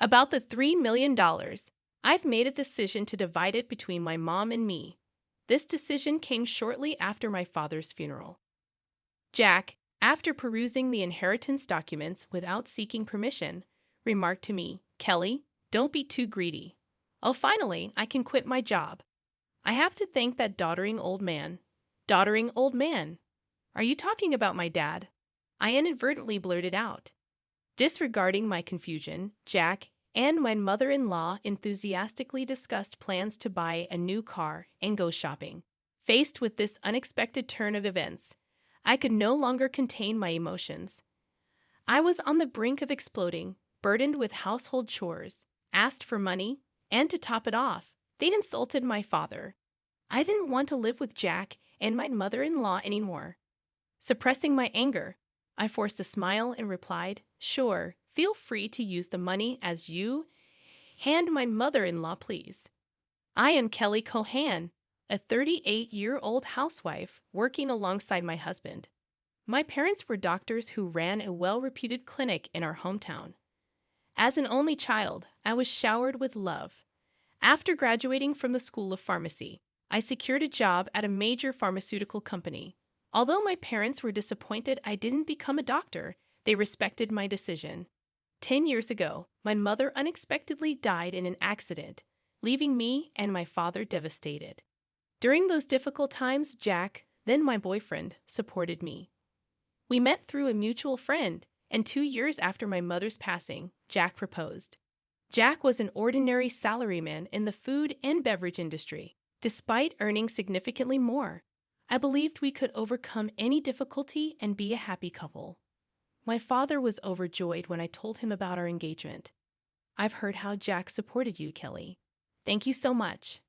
About the $3 million, I've made a decision to divide it between my mom and me. This decision came shortly after my father's funeral. Jack, after perusing the inheritance documents without seeking permission, remarked to me, "Kelly, don't be too greedy. Oh, finally, I can quit my job. I have to thank that doddering old man." Doddering old man? Are you talking about my dad? I inadvertently blurted out. Disregarding my confusion, Jack and my mother-in-law enthusiastically discussed plans to buy a new car and go shopping. Faced with this unexpected turn of events, I could no longer contain my emotions. I was on the brink of exploding, burdened with household chores, asked for money, and to top it off, they'd insulted my father. I didn't want to live with Jack and my mother-in-law anymore. Suppressing my anger, I forced a smile and replied, "Sure, feel free to use the money as you and my mother-in-law please. I am Kelly Cohan, a 38-year-old housewife working alongside my husband. My parents were doctors who ran a well-reputed clinic in our hometown. As an only child, I was showered with love. After graduating from the School of Pharmacy, I secured a job at a major pharmaceutical company. Although my parents were disappointed I didn't become a doctor, they respected my decision. 10 years ago, my mother unexpectedly died in an accident, leaving me and my father devastated. During those difficult times, Jack, then my boyfriend, supported me. We met through a mutual friend, and 2 years after my mother's passing, Jack proposed. Jack was an ordinary salaryman in the food and beverage industry. Despite earning significantly more, I believed we could overcome any difficulty and be a happy couple. My father was overjoyed when I told him about our engagement. "I've heard how Jack supported you, Kelly. Thank you so much.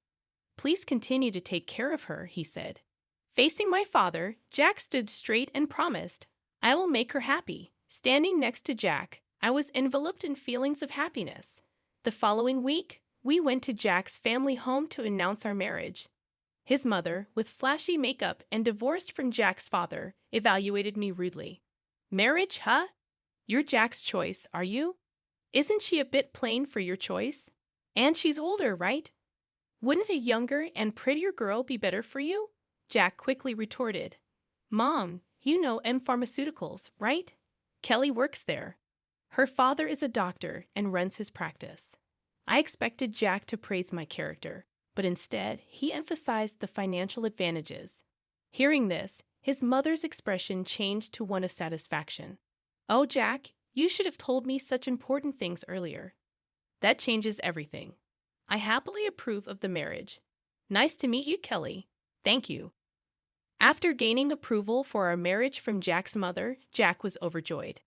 Please continue to take care of her," he said. Facing my father, Jack stood straight and promised, "I will make her happy." Standing next to Jack, I was enveloped in feelings of happiness. The following week, we went to Jack's family home to announce our marriage. His mother, with flashy makeup and divorced from Jack's father, evaluated me rudely. "Marriage, huh? You're Jack's choice, are you? Isn't she a bit plain for your choice? And she's older, right? Wouldn't a younger and prettier girl be better for you?" Jack quickly retorted, "Mom, you know M Pharmaceuticals, right? Kelly works there. Her father is a doctor and runs his practice." I expected Jack to praise my character, but instead, he emphasized the financial advantages. Hearing this, his mother's expression changed to one of satisfaction. "Oh, Jack, you should have told me such important things earlier. That changes everything. I happily approve of the marriage. Nice to meet you, Kelly. Thank you." After gaining approval for our marriage from Jack's mother, Jack was overjoyed.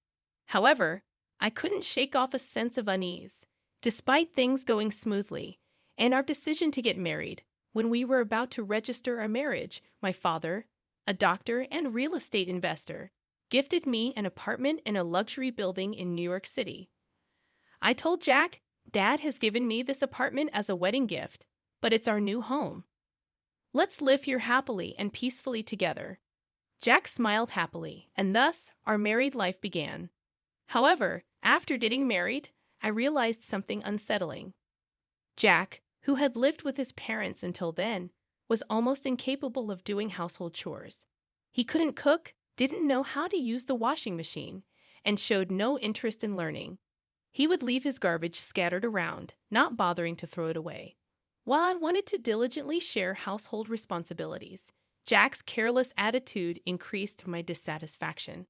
However, I couldn't shake off a sense of unease. Despite things going smoothly, and our decision to get married, when we were about to register our marriage, my father, a doctor and real estate investor, gifted me an apartment in a luxury building in New York City. I told Jack, "Dad has given me this apartment as a wedding gift, but it's our new home. Let's live here happily and peacefully together." Jack smiled happily, and thus our married life began. However, after getting married, I realized something unsettling. Jack, who had lived with his parents until then, was almost incapable of doing household chores. He couldn't cook, didn't know how to use the washing machine, and showed no interest in learning. He would leave his garbage scattered around, not bothering to throw it away. While I wanted to diligently share household responsibilities, Jack's careless attitude increased my dissatisfaction.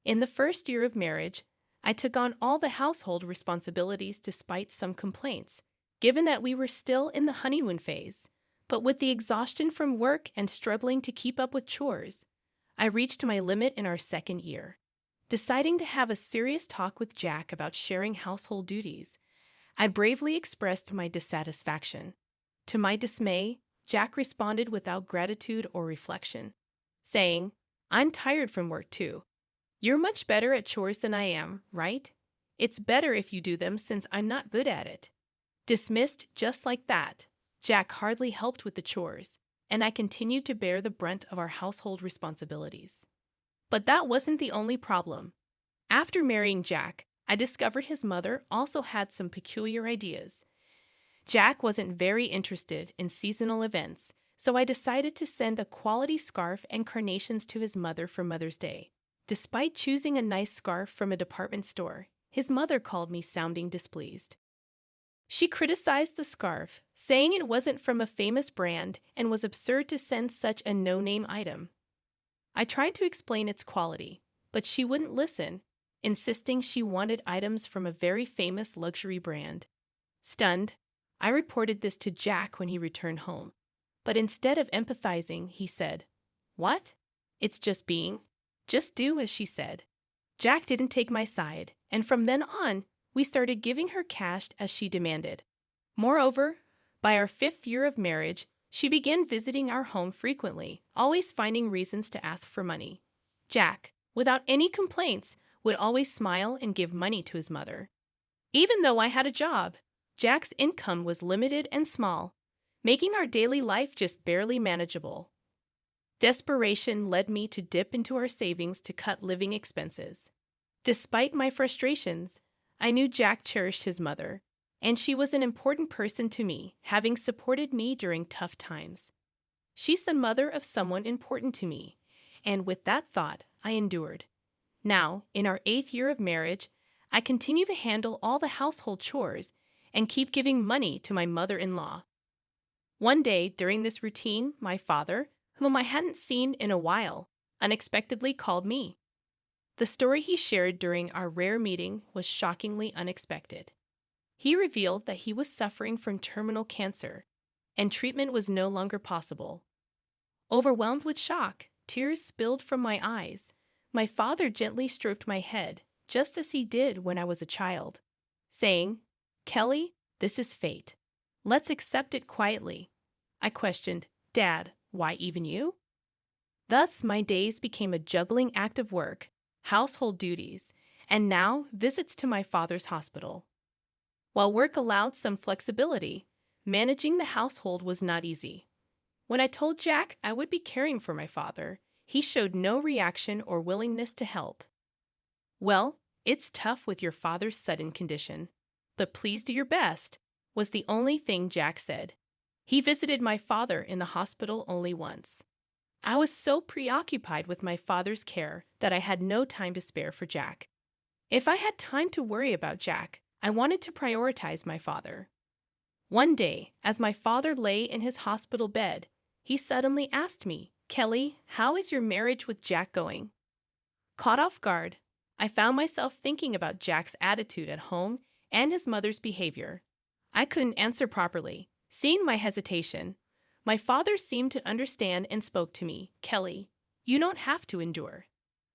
In the first year of marriage, I took on all the household responsibilities despite some complaints, given that we were still in the honeymoon phase. But with the exhaustion from work and struggling to keep up with chores, I reached my limit in our second year. Deciding to have a serious talk with Jack about sharing household duties, I bravely expressed my dissatisfaction. To my dismay, Jack responded without gratitude or reflection, saying, "I'm tired from work too. You're much better at chores than I am, right? It's better if you do them since I'm not good at it." Dismissed just like that, Jack hardly helped with the chores, and I continued to bear the brunt of our household responsibilities. But that wasn't the only problem. After marrying Jack, I discovered his mother also had some peculiar ideas. Jack wasn't very interested in seasonal events, so I decided to send a quality scarf and carnations to his mother for Mother's Day. Despite choosing a nice scarf from a department store, his mother called me sounding displeased. She criticized the scarf, saying it wasn't from a famous brand and was absurd to send such a no-name item. I tried to explain its quality, but she wouldn't listen, insisting she wanted items from a very famous luxury brand. Stunned, I reported this to Jack when he returned home. But instead of empathizing, he said, "What? It's just do as she said." Jack didn't take my side, and from then on, we started giving her cash as she demanded. Moreover, by our 5th year of marriage, she began visiting our home frequently, always finding reasons to ask for money. Jack, without any complaints, would always smile and give money to his mother. Even though I had a job, Jack's income was limited and small, making our daily life just barely manageable. Desperation led me to dip into our savings to cut living expenses. Despite my frustrations, I knew Jack cherished his mother, and she was an important person to me, having supported me during tough times. She's the mother of someone important to me, and with that thought, I endured. Now, in our 8th year of marriage, I continue to handle all the household chores and keep giving money to my mother-in-law. One day during this routine, my father, whom I hadn't seen in a while, unexpectedly called me. The story he shared during our rare meeting was shockingly unexpected. He revealed that he was suffering from terminal cancer, and treatment was no longer possible. Overwhelmed with shock, tears spilled from my eyes. My father gently stroked my head, just as he did when I was a child, saying, "Kelly, this is fate. Let's accept it quietly." I questioned, "Dad, why even you?" Thus, my days became a juggling act of work, household duties, and now visits to my father's hospital. While work allowed some flexibility, managing the household was not easy. When I told Jack I would be caring for my father, he showed no reaction or willingness to help. "Well, it's tough with your father's sudden condition, but please do your best," was the only thing Jack said. He visited my father in the hospital only once. I was so preoccupied with my father's care that I had no time to spare for Jack. If I had time to worry about Jack, I wanted to prioritize my father. One day, as my father lay in his hospital bed, he suddenly asked me, "Kelly, how is your marriage with Jack going?" Caught off guard, I found myself thinking about Jack's attitude at home and his mother's behavior. I couldn't answer properly. Seeing my hesitation, my father seemed to understand and spoke to me, "Kelly, you don't have to endure.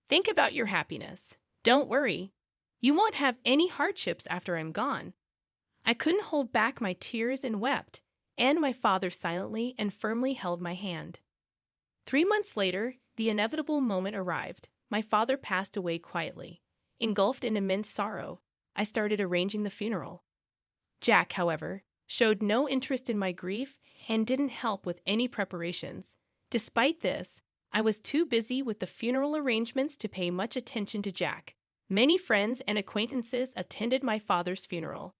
Think about your happiness. Don't worry. You won't have any hardships after I'm gone." I couldn't hold back my tears and wept, and my father silently and firmly held my hand. 3 months later, the inevitable moment arrived. My father passed away quietly. Engulfed in immense sorrow, I started arranging the funeral. Jack, however, showed no interest in my grief and didn't help with any preparations. Despite this, I was too busy with the funeral arrangements to pay much attention to Jack. Many friends and acquaintances attended my father's funeral,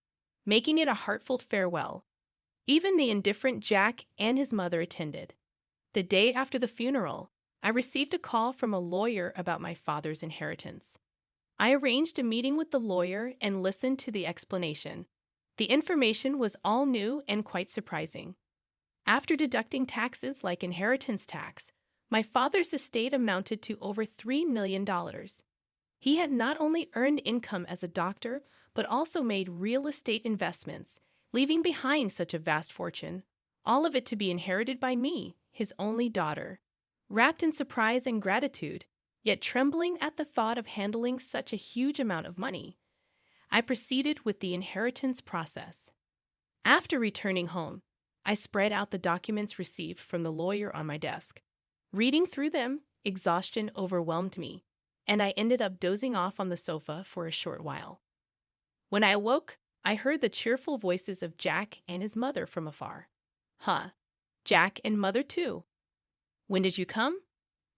making it a heartfelt farewell. Even the indifferent Jack and his mother attended. The day after the funeral, I received a call from a lawyer about my father's inheritance. I arranged a meeting with the lawyer and listened to the explanation. The information was all new and quite surprising. After deducting taxes like inheritance tax, my father's estate amounted to over $3 million. He had not only earned income as a doctor, but also made real estate investments, leaving behind such a vast fortune, all of it to be inherited by me, his only daughter. Wrapped in surprise and gratitude, yet trembling at the thought of handling such a huge amount of money, I proceeded with the inheritance process. After returning home, I spread out the documents received from the lawyer on my desk. Reading through them, exhaustion overwhelmed me, and I ended up dozing off on the sofa for a short while. When I awoke, I heard the cheerful voices of Jack and his mother from afar. "Huh, Jack and mother too. When did you come?"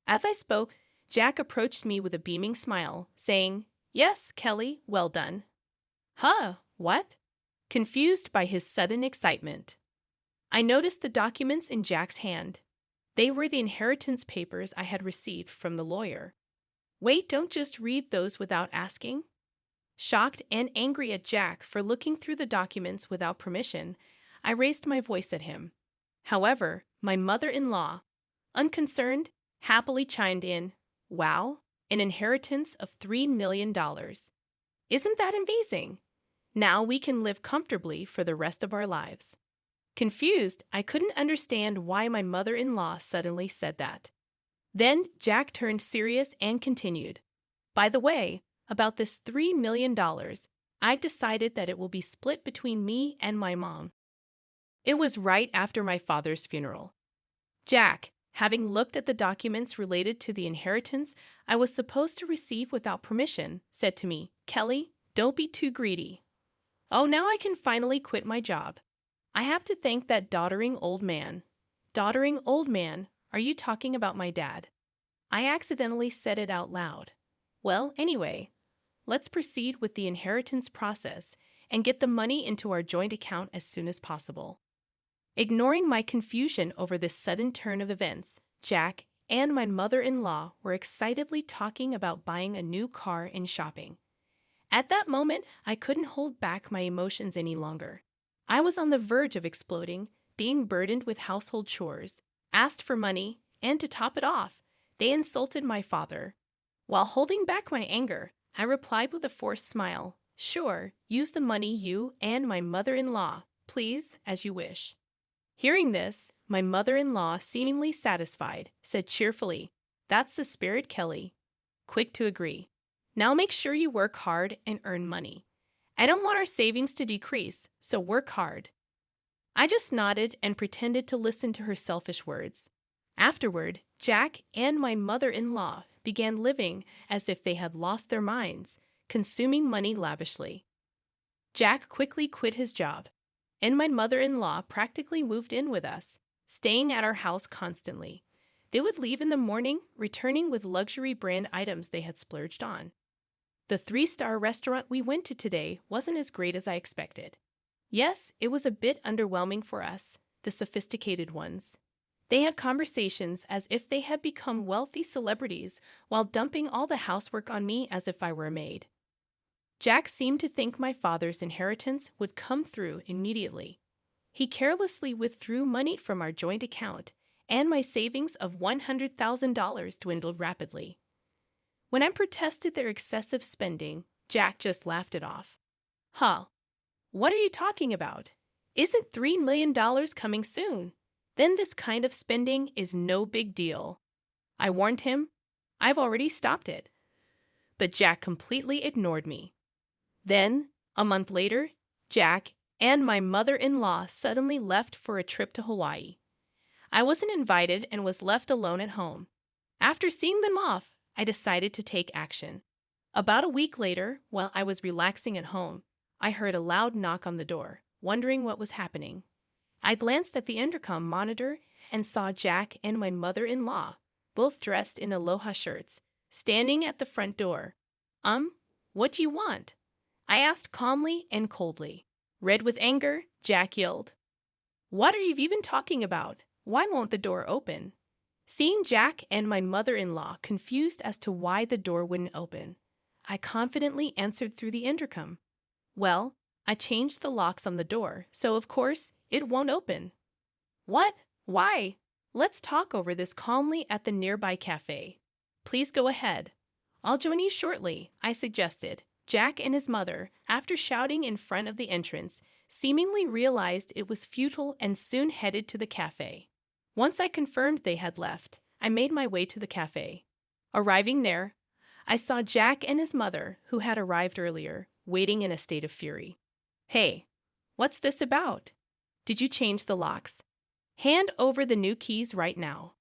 As I spoke, Jack approached me with a beaming smile, saying, "Yes, Kelly, well done. Huh, what? Confused by his sudden excitement. I noticed the documents in Jack's hand. They were the inheritance papers I had received from the lawyer. Wait, don't just read those without asking. Shocked and angry at Jack for looking through the documents without permission, I raised my voice at him. However, my mother-in-law, unconcerned, happily chimed in, "Wow, an inheritance of $3 million. Isn't that amazing? Now we can live comfortably for the rest of our lives." Confused, I couldn't understand why my mother-in-law suddenly said that. Then Jack turned serious and continued, "By the way, about this $3 million, I've decided that it will be split between me and my mom." It was right after my father's funeral. Jack, having looked at the documents related to the inheritance I was supposed to receive without permission, said to me, "Kelly, don't be too greedy." Oh, now I can finally quit my job. I have to thank that doddering old man. Doddering old man, are you talking about my dad? I accidentally said it out loud. Well, anyway, let's proceed with the inheritance process and get the money into our joint account as soon as possible. Ignoring my confusion over this sudden turn of events, Jack and my mother-in-law were excitedly talking about buying a new car and shopping. At that moment, I couldn't hold back my emotions any longer. I was on the verge of exploding, being burdened with household chores, asked for money, and to top it off, they insulted my father. While holding back my anger, I replied with a forced smile, "Sure, use the money you and my mother-in-law, please, as you wish." Hearing this, my mother-in-law, seemingly satisfied, said cheerfully, "That's the spirit, Kelly." Quick to agree. "Now make sure you work hard and earn money. I don't want our savings to decrease, so work hard." I just nodded and pretended to listen to her selfish words. Afterward, Jack and my mother-in-law began living as if they had lost their minds, consuming money lavishly. Jack quickly quit his job, and my mother-in-law practically moved in with us, staying at our house constantly. They would leave in the morning, returning with luxury brand items they had splurged on. The 3-star restaurant we went to today wasn't as great as I expected. Yes, it was a bit underwhelming for us, the sophisticated ones. They had conversations as if they had become wealthy celebrities while dumping all the housework on me as if I were a maid. Jack seemed to think my father's inheritance would come through immediately. He carelessly withdrew money from our joint account, and my savings of $100,000 dwindled rapidly. When I protested their excessive spending, Jack just laughed it off. "Huh, what are you talking about? Isn't $3 million coming soon? Then this kind of spending is no big deal." I warned him, "I've already stopped it." But Jack completely ignored me. Then, a month later, Jack and my mother-in-law suddenly left for a trip to Hawaii. I wasn't invited and was left alone at home. After seeing them off, I decided to take action. About a week later, while I was relaxing at home, I heard a loud knock on the door, wondering what was happening. I glanced at the intercom monitor and saw Jack and my mother-in-law, both dressed in aloha shirts, standing at the front door. What do you want?" I asked calmly and coldly. Red with anger, Jack yelled, "What are you even talking about? Why won't the door open?" Seeing Jack and my mother-in-law confused as to why the door wouldn't open, I confidently answered through the intercom, "Well, I changed the locks on the door, so of course it won't open." "What? Why? Let's talk over this calmly at the nearby cafe." "Please go ahead. I'll join you shortly," I suggested. Jack and his mother, after shouting in front of the entrance, seemingly realized it was futile and soon headed to the cafe. Once I confirmed they had left, I made my way to the cafe. Arriving there, I saw Jack and his mother, who had arrived earlier, waiting in a state of fury. "Hey, what's this about? Did you change the locks? Hand over the new keys right now."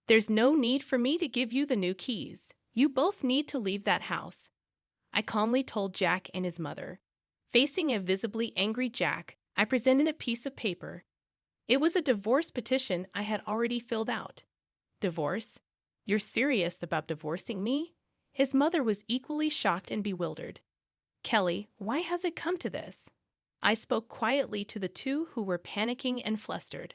"There's no need for me to give you the new keys. You both need to leave that house," I calmly told Jack and his mother. Facing a visibly angry Jack, I presented a piece of paper. It was a divorce petition I had already filled out. "Divorce? You're serious about divorcing me?" His mother was equally shocked and bewildered. Kelly, why has it come to this? I spoke quietly to the two who were panicking and flustered.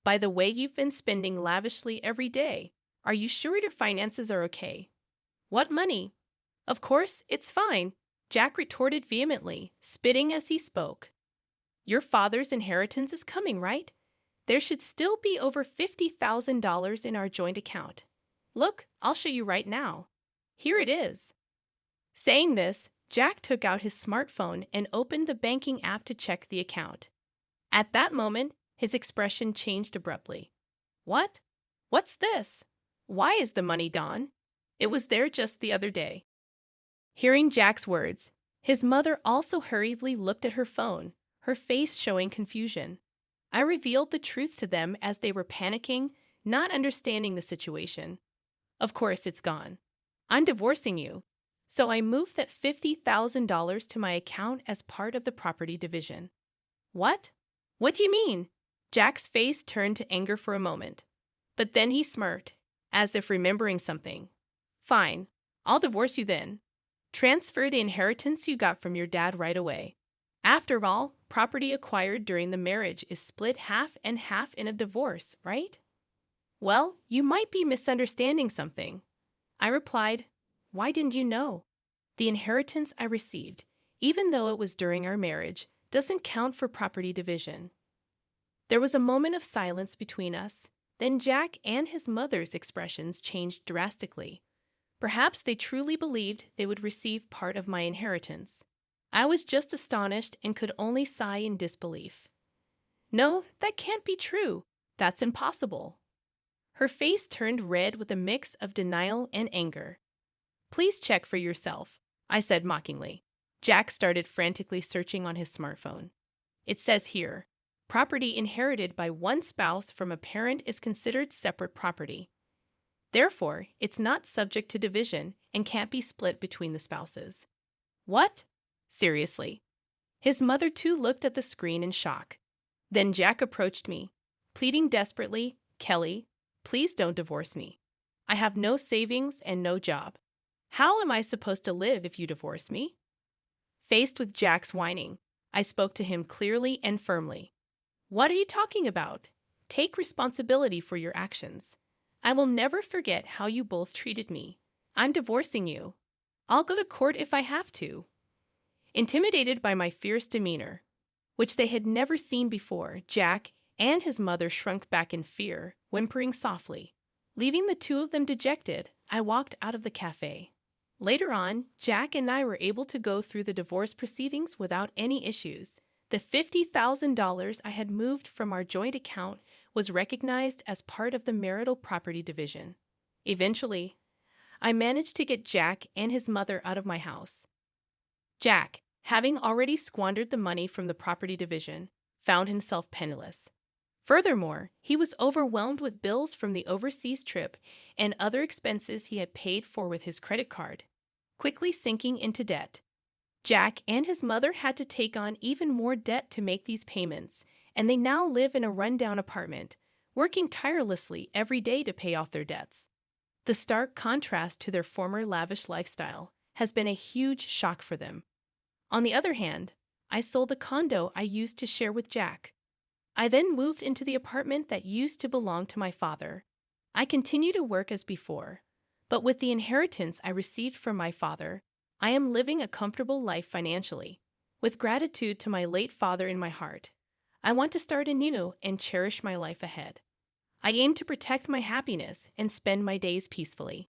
By the way, you've been spending lavishly every day. Are you sure your finances are okay? What money? Of course, it's fine, Jack retorted vehemently, spitting as he spoke. Your father's inheritance is coming, right? There should still be over $50,000 in our joint account. Look, I'll show you right now. Here it is. Saying this, Jack took out his smartphone and opened the banking app to check the account. At that moment, his expression changed abruptly. What? What's this? Why is the money gone? It was there just the other day. Hearing Jack's words, his mother also hurriedly looked at her phone, her face showing confusion. I revealed the truth to them as they were panicking, not understanding the situation. Of course, it's gone. I'm divorcing you. So I moved that $50,000 to my account as part of the property division. What? What do you mean? Jack's face turned to anger for a moment. But then he smirked, as if remembering something. Fine, I'll divorce you then. Transfer the inheritance you got from your dad right away. After all, property acquired during the marriage is split half and half in a divorce, right? Well, you might be misunderstanding something. I replied, why didn't you know? The inheritance I received, even though it was during our marriage, doesn't count for property division. There was a moment of silence between us. Then Jack and his mother's expressions changed drastically. Perhaps they truly believed they would receive part of my inheritance. I was just astonished and could only sigh in disbelief. No, that can't be true. That's impossible. Her face turned red with a mix of denial and anger. Please check for yourself, I said mockingly. Jack started frantically searching on his smartphone. It says here, property inherited by one spouse from a parent is considered separate property. Therefore, it's not subject to division and can't be split between the spouses. What? Seriously? His mother too looked at the screen in shock. Then Jack approached me, pleading desperately, Kelly, please don't divorce me. I have no savings and no job. How am I supposed to live if you divorce me? Faced with Jack's whining, I spoke to him clearly and firmly. What are you talking about? Take responsibility for your actions. I will never forget how you both treated me. I'm divorcing you. I'll go to court if I have to. Intimidated by my fierce demeanor, which they had never seen before, Jack and his mother shrunk back in fear, whimpering softly. Leaving the two of them dejected, I walked out of the cafe. Later on, Jack and I were able to go through the divorce proceedings without any issues. The $50,000 I had moved from our joint account was recognized as part of the marital property division. Eventually, I managed to get Jack and his mother out of my house. Jack, having already squandered the money from the property division, found himself penniless. Furthermore, he was overwhelmed with bills from the overseas trip and other expenses he had paid for with his credit card, quickly sinking into debt. Jack and his mother had to take on even more debt to make these payments, and they now live in a rundown apartment, working tirelessly every day to pay off their debts. The stark contrast to their former lavish lifestyle has been a huge shock for them. On the other hand, I sold the condo I used to share with Jack. I then moved into the apartment that used to belong to my father. I continue to work as before, but with the inheritance I received from my father, I am living a comfortable life financially. With gratitude to my late father in my heart, I want to start anew and cherish my life ahead. I aim to protect my happiness and spend my days peacefully.